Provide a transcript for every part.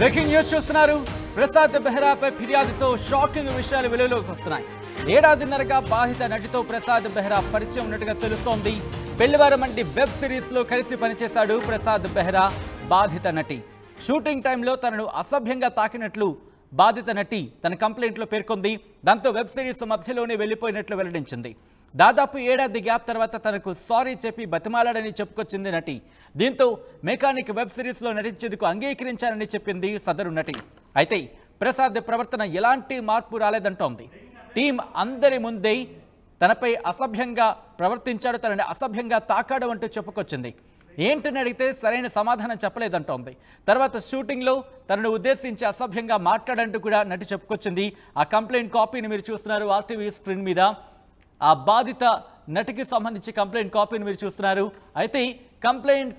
Breaking news చూస్తున్నారు. ప్రసాద్ బెహ్రాపై ఫిర్యాదుతో shocking విషయాలు వెలుగులోకి వస్తున్నాయి. ఏడాదిన్నరగా బాధిత నటితో ప్రసాద్ బెహ్రా పరిచయం ఉన్నట్టుగా తెలుస్తోంది. పెళ్లివారమంటి వెబ్ సిరీస్ లో కలిసి పనిచేశాడు ప్రసాద్ బెహ్రా. బాధిత నటి షూటింగ్ టైంలో తనను అసభ్యంగా తాకినట్లు బాధిత నటి తన కంప్లైంట్లో పేర్కొంది. దాంతో వెబ్ సిరీస్ మధ్యలోనే వెళ్లిపోయినట్లు వెల్లడించింది. దాదాపు ఏడాది గ్యాప్ తర్వాత తనకు సారీ చెప్పి బతిమాలాడని చెప్పుకొచ్చింది నటి. దీంతో మెకానిక్ వెబ్ సిరీస్లో నటించేందుకు అంగీకరించానని చెప్పింది సదరు నటి. అయితే ప్రసాద్ ప్రవర్తన ఎలాంటి మార్పు రాలేదంటోంది. టీం అందరి ముందే తనపై అసభ్యంగా ప్రవర్తించాడు, తనని అసభ్యంగా తాకాడు అంటూ చెప్పుకొచ్చింది. ఏంటని అడిగితే సరైన సమాధానం చెప్పలేదంటోంది. తర్వాత షూటింగ్లో తనను ఉద్దేశించి అసభ్యంగా మాట్లాడంటూ కూడా నటి చెప్పుకొచ్చింది. ఆ కంప్లైంట్ కాపీని మీరు చూస్తున్నారు RTV స్క్రీన్ మీద. ఆ బాధిత నటికి సంబంధించి కంప్లైంట్ కాపీని మీరు చూస్తున్నారు. అయితే కంప్లైంట్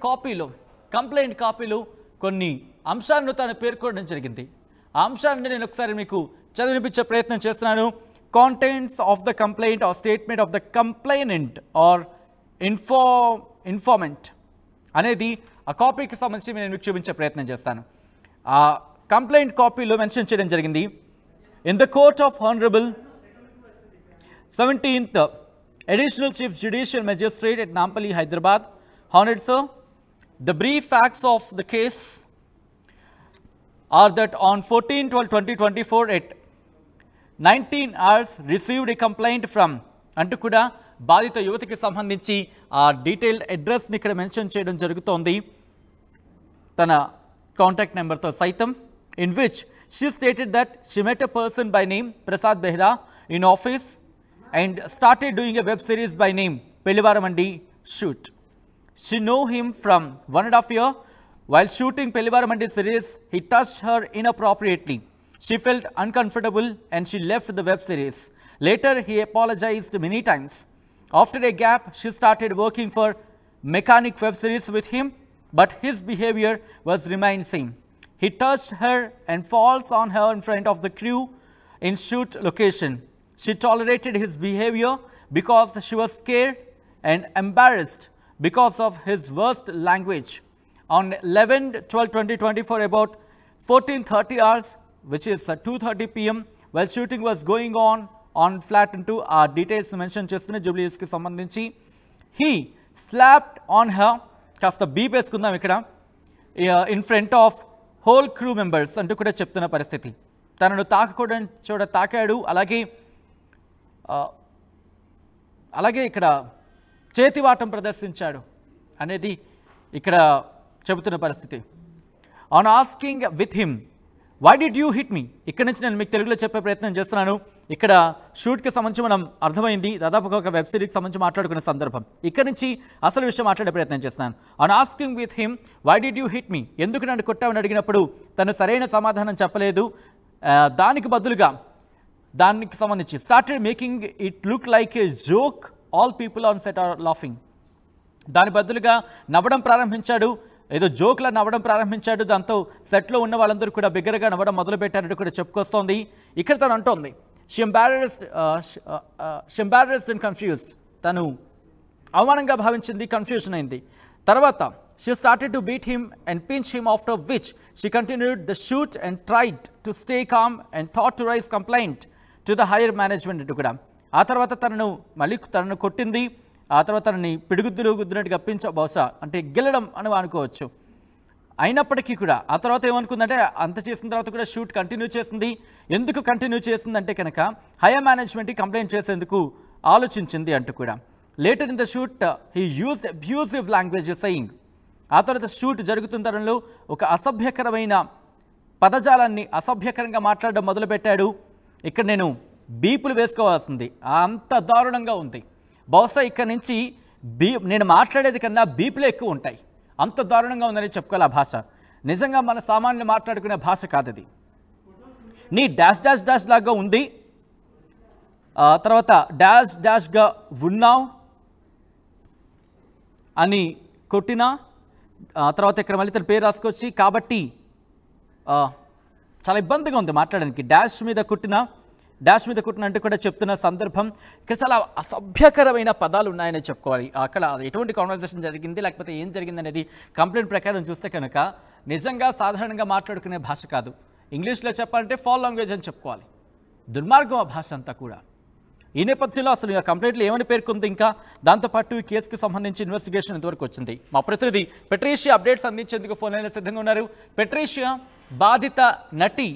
కాపీలో కొన్ని అంశాలను తాను పేర్కొనడం జరిగింది. ఆ అంశాన్ని నేను ఒకసారి మీకు చదివినిపించే ప్రయత్నం చేస్తున్నాను. Contents of the complaint or statement of the complainant or informant అనేది ఆ కాపీకి సంబంధించి నేను మీకు చూపించే ప్రయత్నం చేస్తాను. ఆ కంప్లైంట్ కాపీలో మెన్షన్ చేయడం జరిగింది. In the court of honourable 17th Additional Chief Judicial Magistrate at Nampally, Hyderabad. Honored sir, the brief facts of the case are that on 14/12/2024 at 19 hours received a complaint from అంటూ కూడా బాధిత యువతికి సంబంధించి ఆ detailed అడ్రస్ని ఇక్కడ mention చేయడం జరుగుతోంది తన contact నెంబర్తో సైతం. In which she stated that she met a person by name Prasad Behra in office and started doing a web series by name Pellivaramandi Shoot. She know him from 1.5 years. While shooting Pellivaramandi series, he touched her inappropriately. She felt uncomfortable and she left the web series. Later, he apologized many times. After a gap, she started working for Mechanic web series with him, but his behavior was remained same. He touched her and falls on her in front of the crew in shoot location. She tolerated his behavior because she was scared and embarrassed because of his worst language. On 11/12/2024, about 14:30 hours, which is 2:30 p.m., while shooting was going on flat into our details mentioned chestuna Jubilees ki sambandhinchi, he slapped on her, kasta beep esukundam ikkada, in front of whole crew members antu kuda cheptuna paristhiti. Tananu taakakodan choda taakadu, అలాగే ఇక్కడ చేతివాటం ప్రదర్శించాడు అనేది ఇక్కడ చెబుతున్న పరిస్థితి. On asking with him why did you hit me, ఇక్కడ నుంచి నేను మీకు తెలుగులో చెప్పే ప్రయత్నం చేస్తున్నాను. ఇక్కడ షూట్కి సంబంధించి మనం అర్థమైంది, దాదాపుగా ఒక వెబ్ సిరీస్కి సంబంధించి మాట్లాడుకునే సందర్భం. ఇక్కడ నుంచి అసలు విషయం మాట్లాడే ప్రయత్నం చేస్తున్నాను. On asking with him why did you hit me, ఎందుకు నన్ను కొట్టావని అడిగినప్పుడు తను సరైన సమాధానం చెప్పలేదు. దానికి బదులుగా దానికి సంబంధించి started making it look like a joke, all people on set are laughing. దాని బదులుగా నవ్వడం ప్రారంభించాడు, ఏదో జోక్లా నవ్వడం ప్రారంభించాడు. దాంతో సెట్లో ఉన్న వాళ్ళందరూ కూడా బిగ్గరగా నవ్వడం మొదలుపెట్టారని కూడా చెప్పుకొస్తోంది. ఇక్కడ తను అంటోంది షీ ఎంబారస్డ్ అండ్ కన్ఫ్యూజ్డ్, తను అవమానంగా భావించింది, కన్ఫ్యూజన్ అయింది. తర్వాత she started to beat him and pinch him, after which she continued the shoot and tried to stay calm and thought to raise complaint to the higher management అంటూ కూడా. ఆ తర్వాత తనను కొట్టింది. ఆ తర్వాత తనని గుద్దినట్టుగా బహుశా అంటే గెలడం అని అనుకోవచ్చు. అయినప్పటికీ కూడా ఆ తర్వాత ఏమనుకుందంటే అంత చేసిన తర్వాత కూడా షూట్ కంటిన్యూ చేసింది. ఎందుకు కంటిన్యూ చేసిందంటే కనుక హైయర్ మేనేజ్మెంట్కి కంప్లైంట్ చేసేందుకు ఆలోచించింది అంటూ కూడా. Later in the shoot he used abusive language saying. ఆ తర్వాత షూట్ జరుగుతున్న తరంలో ఒక అసభ్యకరమైన పదజాలాన్ని అసభ్యకరంగా మాట్లాడడం మొదలుపెట్టాడు. ఇక్కడ నేను బీపులు వేసుకోవాల్సింది, అంత దారుణంగా ఉంది. బహుశా ఇక్కడ నుంచి నేను మాట్లాడేది కన్నా బీపులే ఎక్కువ ఉంటాయి, అంత దారుణంగా ఉందని చెప్పుకోవాలి. ఆ భాష నిజంగా మన సామాన్యులు మాట్లాడుకునే భాష కాదు అది. నీ డాష్ డాష్ డాష్ లాగా ఉంది, తర్వాత డాష్ డాష్గా ఉన్నావు అని కొట్టినా, తర్వాత ఇక్కడ మళ్ళీ తన పేరు రాసుకొచ్చి, కాబట్టి చాలా ఇబ్బందిగా ఉంది మాట్లాడడానికి. డాష్ మీద కుట్టిన అంటే కూడా చెప్తున్న సందర్భం. ఇక్కడ చాలా అసభ్యకరమైన పదాలు ఉన్నాయని చెప్పుకోవాలి. అక్కడ ఎటువంటి కాన్వర్సేషన్ జరిగింది లేకపోతే ఏం జరిగింది అనేది కంప్లైంట్ ప్రకారం చూస్తే కనుక నిజంగా సాధారణంగా మాట్లాడుకునే భాష కాదు. ఇంగ్లీష్లో చెప్పాలంటే ఫాల్ లాంగ్వేజ్ అని చెప్పుకోవాలి. దుర్మార్గం ఆ భాష అంతా కూడా. ఈ నేపథ్యంలో అసలు ఆ కంప్లైంట్లు ఏమని పేర్కొంది, ఇంకా దాంతోపాటు ఈ కేసుకి సంబంధించి ఇన్వెస్టిగేషన్ ఎంతవరకు వచ్చింది? మా ప్రతినిధి పెట్రీషియా అప్డేట్స్ అందించేందుకు ఫోన్ లైన్లో సిద్ధంగా ఉన్నారు. పెట్రీషియా, బాధిత నటి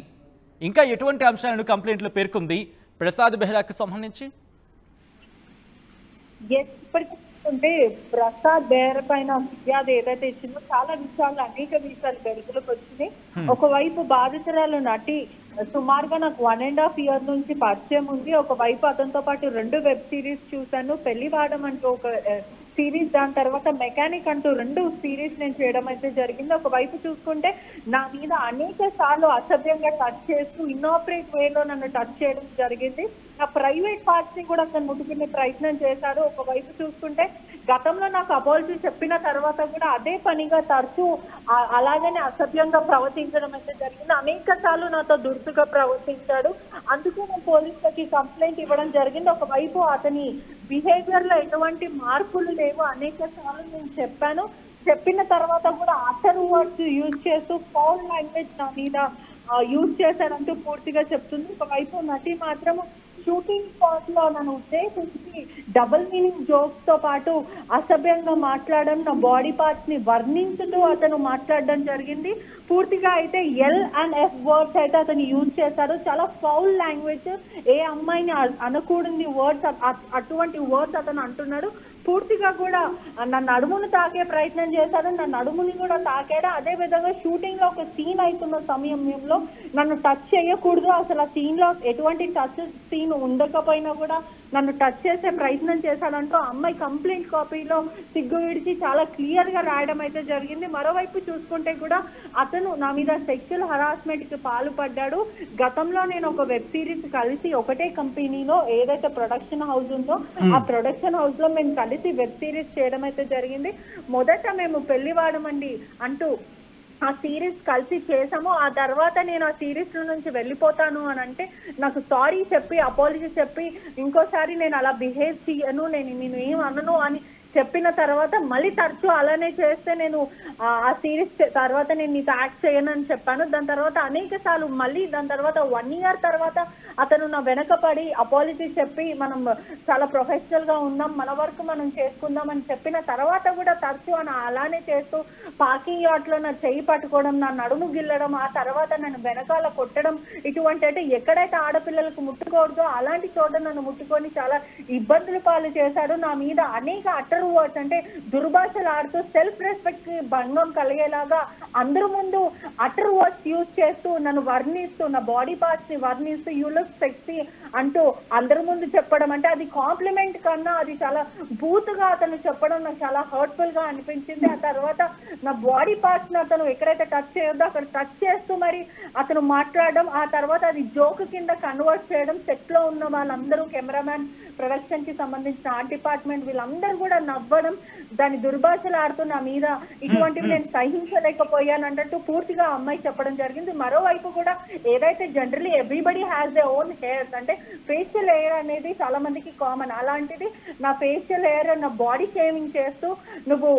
ఇంకా ఎటువంటి అంశాలను కంప్లైంట్లో పేర్కొంది ప్రసాద్ బెహ్రాకి సంబంధించి? ఇప్పటికంటే ప్రసాద్ బెహ్రా పైన ఫిర్యాదు ఏదైతే ఇచ్చిందో చాలా విషయాలు, అనేక విషయాలు వెలుగులోకి వచ్చినాయి. ఒకవైపు బాధితురాలు నటి సుమారుగా నాకు 1.5 year నుంచి పరిచయం ఉంది. ఒకవైపు అతనితో పాటు 2 వెబ్ సిరీస్ చూశాను. పెళ్లివాడం అంటూ ఒక సిరీస్, దాని తర్వాత మెకానిక్ అంటూ 2 సిరీస్ నేను చేయడం అయితే జరిగింది. ఒకవైపు చూసుకుంటే నా మీద అనేక సార్లు అసభ్యంగా టచ్ చేస్తూ ఇన్నోపరేట్ వేలో నన్ను టచ్ చేయడం జరిగింది. నా ప్రైవేట్ పార్ట్స్ ని కూడా అతను ముట్టుకునే ప్రయత్నం చేశారు. ఒకవైపు చూసుకుంటే గతంలో నాకు అపాలజీ చెప్పిన తర్వాత కూడా అదే పనిగా తరచూ అలాగనే అసభ్యంగా ప్రవర్తించడం అయితే జరిగింది. అనేక సార్లు నాతో దురుసుగా ప్రవర్తించాడు. అందుకే నేను పోలీసులకి కంప్లైంట్ ఇవ్వడం జరిగింది. ఒకవైపు అతని బిహేవియర్ లో ఎటువంటి మార్పులు లేవు. అనేక సార్లు నేను చెప్పిన తర్వాత కూడా అటర్ వర్డ్స్ యూజ్ చేస్తూ ఫౌల్ లాంగ్వేజ్ నా మీద యూజ్ చేశారంటూ పూర్తిగా చెప్తుంది. ఒకవైపు నటి మాత్రం షూటింగ్ స్పాట్ లో నన్ను ఉద్దేశించి డబుల్ మీనింగ్ జోక్స్ తో పాటు అసభ్యంగా మాట్లాడడం, నా బాడీ పార్ట్స్ ని వర్ణించుతూ అతను మాట్లాడడం జరిగింది. పూర్తిగా అయితే ఎల్ అండ్ ఎఫ్ వర్డ్స్ అయితే అతను యూజ్ చేశారు. చాలా ఫౌల్ లాంగ్వేజ్, ఏ అమ్మాయిని అనకూడని వర్డ్స్, అటువంటి వర్డ్స్ అతను అంటున్నాడు. పూర్తిగా కూడా నా నడుమును తాకే ప్రయత్నం చేశాడు, నా నడుముని కూడా తాకాడు. అదే విధంగా షూటింగ్ లో ఒక సీన్ అవుతున్న సమయంలో నన్ను టచ్ చేయకూడదు, అసలు ఆ సీన్ లో ఎటువంటి టచ్ సీన్ ఉండకపోయినా కూడా నన్ను టచ్ చేసే ప్రయత్నం చేశాడంటూ అమ్మాయి కంప్లైంట్ కాపీలో సిగ్గు విడిచి చాలా క్లియర్ గా రాయడం అయితే జరిగింది. మరోవైపు చూసుకుంటే కూడా అతను నా మీద సెక్షువల్ హరాస్మెంట్ కి పాల్పడ్డాడు. గతంలో నేను ఒక వెబ్ సిరీస్ కలిసి ఒకటే కంపెనీలో ఏదైతే ప్రొడక్షన్ హౌస్ ఉందో ఆ ప్రొడక్షన్ హౌస్ లో మేము కలిసి వెబ్ సిరీస్ చేయడం అయితే జరిగింది. మొదట మేము పెళ్లివాడమండి అంటూ ఆ సిరీస్ కలిసి చేసాము. ఆ తర్వాత నేను ఆ సిరీస్ నుంచి వెళ్ళిపోతాను అని అంటే నాకు సారీ చెప్పి అపాలజీ చెప్పి ఇంకోసారి నేను అలా బిహేవ్ చేయను, నేను ఏం అనను అని చెప్పిన తర్వాత మళ్ళీ తరచూ అలానే చేస్తే నేను ఆ సిరీస్ తర్వాత నేను నీతో యాక్ట్ చేయను అని చెప్పాను. దాని తర్వాత అనేక సార్లు మళ్ళీ దాని తర్వాత 1 year తర్వాత అతను నా వెనకపడి అపాలజీ చెప్పి మనం చాలా ప్రొఫెషనల్ గా ఉన్నాం, మన వరకు మనం చేసుకుందాం అని చెప్పిన తర్వాత కూడా తరచూ అలానే చేస్తూ పార్కింగ్ యార్డ్ లో నా చెయ్యి పట్టుకోవడం, నా నడుము గిల్లడం, ఆ తర్వాత నన్ను వెనకాల కొట్టడం, ఇటువంటి అంటే ఎక్కడైతే ఆడపిల్లలకు ముట్టుకోవద్దో అలాంటి చోట నన్ను ముట్టుకొని చాలా ఇబ్బందులు పాలు చేశాడు. నా మీద అనేక అటర్ వర్డ్స్ అంటే దుర్భాషలు ఆడుతూ సెల్ఫ్ రెస్పెక్ట్ కి భంగం కలిగేలాగా అందరి ముందు అటర్ వర్డ్స్ యూజ్ చేస్తూ నన్ను వర్ణిస్తూ, నా బాడీ పార్ట్స్ ని వర్ణిస్తూ యూ లుక్ సెక్సీ అంటూ అందరి ముందు చెప్పడం, అంటే అది కాంప్లిమెంట్ కన్నా అది చాలా బూతుగా అతను చెప్పడం నాకు చాలా హర్ట్ఫుల్ గా అనిపించింది. ఆ తర్వాత నా బాడీ పార్ట్స్ ని అతను ఎక్కడైతే టచ్ చేయొద్దో అక్కడ టచ్ చేస్తూ మరి అతను మాట్లాడడం, ఆ తర్వాత అది జోక్ కింద కన్వర్ట్ చేయడం. సెట్ లో ఉన్న వాళ్ళందరూ, కెమెరామ్యాన్, ప్రొడక్షన్ కి సంబంధించిన ఆర్ట్ డిపార్ట్మెంట్ వీళ్ళందరూ కూడా నవ్వడం, దాని దుర్భాషలు ఆడుతూ నా మీద ఇటువంటివి నేను సహించలేకపోయాను అన్నట్టు పూర్తిగా అమ్మాయి చెప్పడం జరిగింది. మరోవైపు కూడా ఏదైతే generally everybody has they own hairs, అంటే ఫేషియల్ హెయిర్ అనేది చాలా మందికి కామన్, అలాంటిది నా ఫేషియల్ హెయిర్ నా బాడీ షేవింగ్ చేస్తూ నువ్వు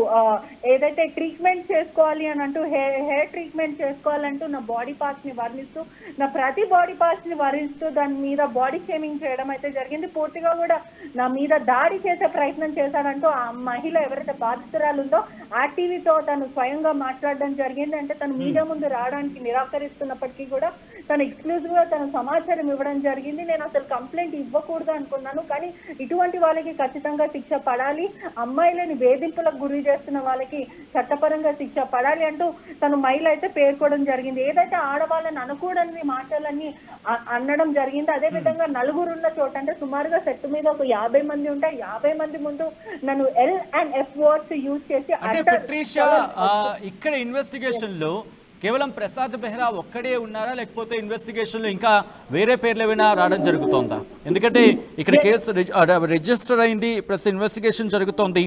ఏదైతే ట్రీట్మెంట్ చేసుకోవాలి అని అంటూ హెయిర్ ట్రీట్మెంట్ చేసుకోవాలంటూ నా బాడీ పార్ట్స్ ని వర్ణిస్తూ, నా ప్రతి బాడీ పార్ట్స్ ని వర్ణిస్తూ దాని మీద బాడీ షేవింగ్ చేయడం అయితే జరిగింది. పూర్తిగా కూడా నా మీద దాడి చేసే ప్రయత్నం చేశాడంటూ ఆ మహిళ ఎవరైతే బాధితురాలు ఉందో ఆర్టీవీతో తను స్వయంగా మాట్లాడడం జరిగింది. అంటే తను మీడియా ముందు రావడానికి నిరాకరిస్తున్నప్పటికీ కూడా తను ఎక్స్క్లూజివ్ గా తన సమాచారం ఇవ్వడం జరిగింది. నేను అసలు కంప్లైంట్ ఇవ్వకూడదు అనుకున్నాను, కానీ ఇటువంటి వాళ్ళకి ఖచ్చితంగా శిక్ష పడాలి, అమ్మాయిలని వేధింపులకు గురి చేస్తున్న వాళ్ళకి చట్టపరంగా శిక్ష పడాలి అంటూ తను మహిళ అయితే పేర్కోవడం జరిగింది. ఏదైతే ఆడవాళ్ళని అనకూడని మాటలన్నీ అనడం జరిగింది. అదే విధంగా నలుగురున్న చోట, అంటే సుమారుగా సెట్ మీద ఒక 50 మంది ఉంటే 50 మంది ముందు నన్ను L and F words use చేసి, ఇక్కడ ఇన్వెస్టిగేషన్ లో కేవలం ప్రసాద్ బెహ్రా ఒక్కడే ఉన్నారా, లేకపోతే ఇన్వెస్టిగేషన్ లో ఇంకా వేరే పేర్లు ఏమైనా రావడం జరుగుతోందా? ఎందుకంటే ఇక్కడ కేసు రిజిస్టర్ అయింది, ప్లస్ ఇన్వెస్టిగేషన్ జరుగుతోంది.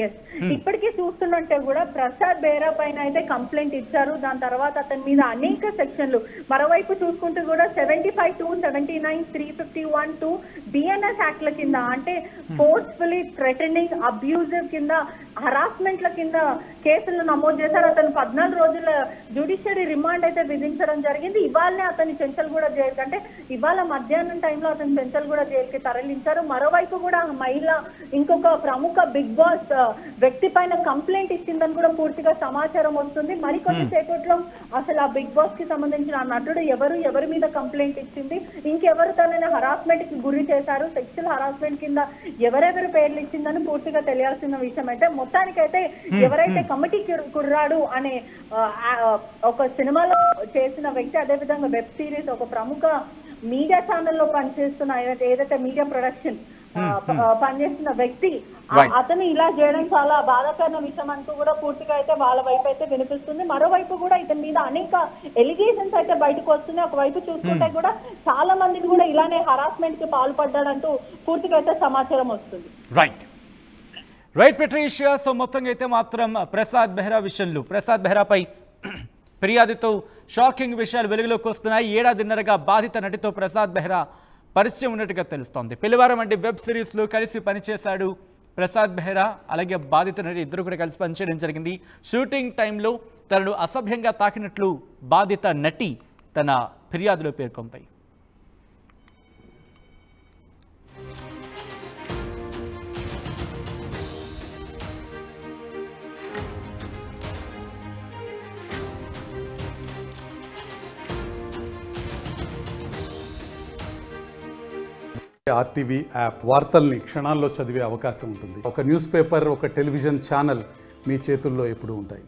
ఎస్, ఇప్పటికీ చూస్తున్నట్టే కూడా ప్రసాద్ బెహ్రా పైన అయితే కంప్లైంట్ ఇచ్చారు. దాని తర్వాత అతని మీద అనేక సెక్షన్లు, మరోవైపు చూసుకుంటూ కూడా 75, 79, 351 BNS యాక్ట్ల కింద, అంటే ఫోర్స్ఫుల్లీ థ్రెటనింగ్, అబ్యూజివ్ కింద హరాస్మెంట్ల కింద కేసులు నమోదు చేశారు. అతను 14 రోజుల జ్యుడిషియరీ రిమాండ్ అయితే విధించడం జరిగింది. ఇవాళనే అతని చెంచల్గూడ జైలు కంటే ఇవాళ మధ్యాహ్నం టైంలో అతని చెంచల్గూడ జైలుకి తరలించారు. మరోవైపు కూడా మహిళ ఇంకొక ప్రముఖ బిగ్ బాస్ వ్యక్తి పైన కంప్లైంట్ ఇచ్చిందని కూడా పూర్తిగా సమాచారం వస్తుంది. మరికొన్ని సేపట్లో అసలు ఆ బిగ్ బాస్ కి సంబంధించిన ఆ నటుడు ఎవరి మీద కంప్లైంట్ ఇచ్చింది, ఇంకెవరు తనని హరాస్మెంట్ కి గురి చేశారు, సెక్షువల్ హరాస్మెంట్ కింద ఎవరెవరు పేర్లు ఇచ్చిందని పూర్తిగా తెలియాల్సిన విషయం. అయితే మొత్తానికైతే ఎవరైతే కమిటీ కుర్రాడు అనే ఒక సినిమాలో చేసిన వ్యక్తి, అదేవిధంగా వెబ్ సిరీస్ ఒక ప్రముఖ మీడియా ఛానల్లో పనిచేస్తున్న ఏదైతే మీడియా ప్రొడక్షన్ పనిచేస్తున్న వ్యక్తి, అతను ఇలా చేయడం చాలా బాధాకరమైన విషయం అంటూ కూడా పూర్తిగా అయితే వాళ్ళ వైపు అయితే వినిపిస్తుంది. మరోవైపు కూడా ఇతని మీద అనేక ఎలిగేషన్స్ అయితే బయటకు వస్తున్నాయి. ఒకవైపు చూసుకుంటే కూడా చాలా మందిని కూడా ఇలానే హరాస్మెంట్ కి పాల్పడ్డాడంటూ పూర్తిగా అయితే సమాచారం వస్తుంది. Right Patricia. సో మొత్తంగా అయితే మాత్రం ప్రసాద్ బెహ్రా విషయంలో ప్రసాద్ బెహ్రాపై ఫిర్యాదుతో షాకింగ్ విషయాలు వెలుగులోకి వస్తున్నాయి. ఏడాదిన్నరగా బాధిత నటితో ప్రసాద్ బెహ్రా పరిచయం ఉన్నట్టుగా తెలుస్తోంది. పిల్లవారం అంటే వెబ్ సిరీస్లో కలిసి పనిచేశాడు ప్రసాద్ బెహ్రా, అలాగే బాధిత నటి ఇద్దరు కూడా కలిసి పనిచేయడం జరిగింది. షూటింగ్ టైంలో తనను అసభ్యంగా తాకినట్లు బాధిత నటి తన ఫిర్యాదులో పేర్కొంది. RTV యాప్ వార్తల్ని క్షణాల్లో చదివే అవకాశం ఉంటుంది. ఒక న్యూస్ పేపర్, ఒక టెలివిజన్ ఛానల్ మీ చేతుల్లో ఎప్పుడూ ఉంటాయి.